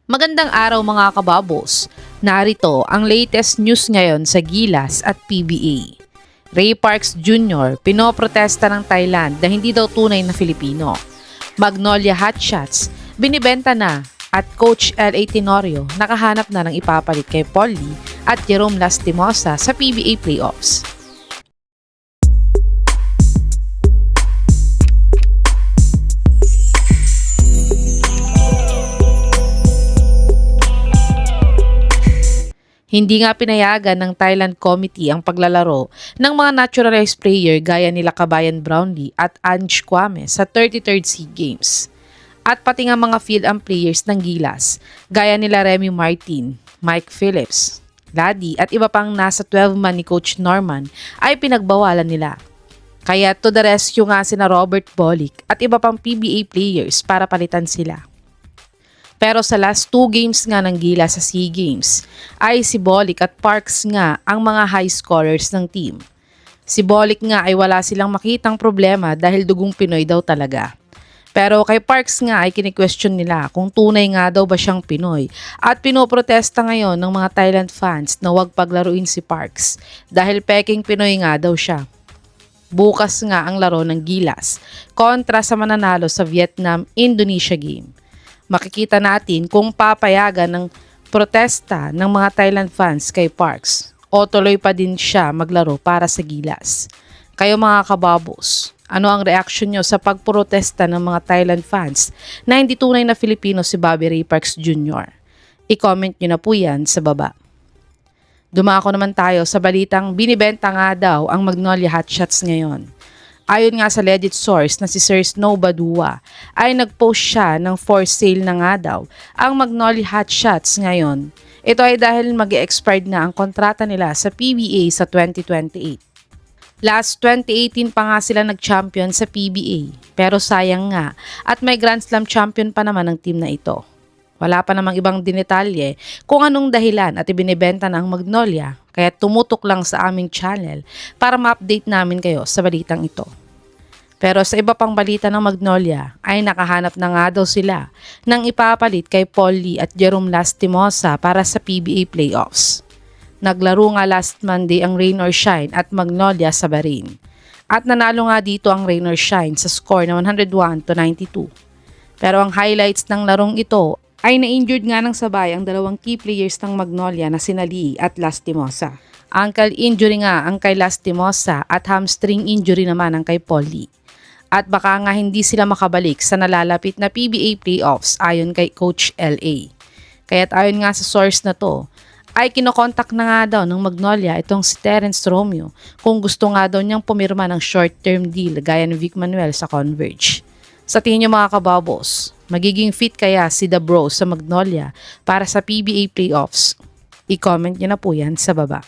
Magandang araw mga kababos. Narito ang latest news ngayon sa Gilas at PBA. Ray Parks Jr. pinoprotesta ng Thailand na hindi daw tunay na Filipino. Magnolia Hotshots binibenta na at Coach L.A. Tenorio nakahanap na ng ipapalit kay Paul Lee at Jerome Lastimosa sa PBA playoffs. Hindi nga pinayagan ng Thailand Committee ang paglalaro ng mga naturalized player gaya nila Kabayan Brownlee at Ange Kwame sa 33rd SEA Games. At pati nga mga field and players ng Gilas gaya nila Remy Martin, Mike Phillips, Ladi at iba pang nasa 12-man ni Coach Norman ay pinagbawalan nila. Kaya to the rescue nga sina Robert Bolick at iba pang PBA players para palitan sila. Pero sa last 2 games nga ng Gilas sa SEA Games ay si Bolick at Parks nga ang mga high scorers ng team. Si Bolick nga ay wala silang makitang problema dahil dugong Pinoy daw talaga. Pero kay Parks nga ay kini-question nila kung tunay nga daw ba siyang Pinoy at pinoprotesta ngayon ng mga Thailand fans na huwag paglaruin si Parks dahil peking Pinoy nga daw siya. Bukas nga ang laro ng Gilas kontra sa mananalo sa Vietnam-Indonesia game. Makikita natin kung papayagan ng protesta ng mga Thailand fans kay Parks o tuloy pa din siya maglaro para sa Gilas. Kayo mga kababos, ano ang reaksyon nyo sa pagprotesta ng mga Thailand fans na hindi tunay na Filipino si Bobby Ray Parks Jr.? I-comment nyo na po yan sa baba. Dumako naman tayo sa balitang binibenta nga daw ang Magnolia Hotshots ngayon. Ayon nga sa legit source na si Sir Snow Badua ay nag-post siya ng for sale na nga daw ang Magnolia Hotshots ngayon. Ito ay dahil mag-e-expired na ang kontrata nila sa PBA sa 2028. Last 2018 pa nga sila nag-champion sa PBA pero sayang nga at may Grand Slam champion pa naman ang team na ito. Wala pa namang ibang dinetalye kung anong dahilan at ibinibenta na ang Magnolia, kaya tumutok lang sa aming channel para ma-update namin kayo sa balitang ito. Pero sa iba pang balita ng Magnolia ay nakahanap na nga daw sila ng ipapalit kay Paul Lee at Jerome Lastimosa para sa PBA playoffs. Naglaro nga last Monday ang Rain or Shine at Magnolia sa Bahrain. At nanalo nga dito ang Rain or Shine sa score na 101-92. Pero ang highlights ng larong ito ay na-injured nga ng sabay ang dalawang key players ng Magnolia na sina Lee at Lastimosa. Ankle injury nga ang kay Lastimosa at hamstring injury naman ang kay Paul Lee. At baka nga hindi sila makabalik sa nalalapit na PBA playoffs ayon kay Coach L.A. Kaya't ayon nga sa source na to, ay kinokontak na nga daw ng Magnolia itong si Terence Romeo kung gusto nga daw niyang pumirma ng short-term deal gaya ni Vic Manuel sa Converge. Sa tingin niyo mga kababos, magiging fit kaya si The Bros sa Magnolia para sa PBA playoffs? I-comment niyo na po yan sa baba.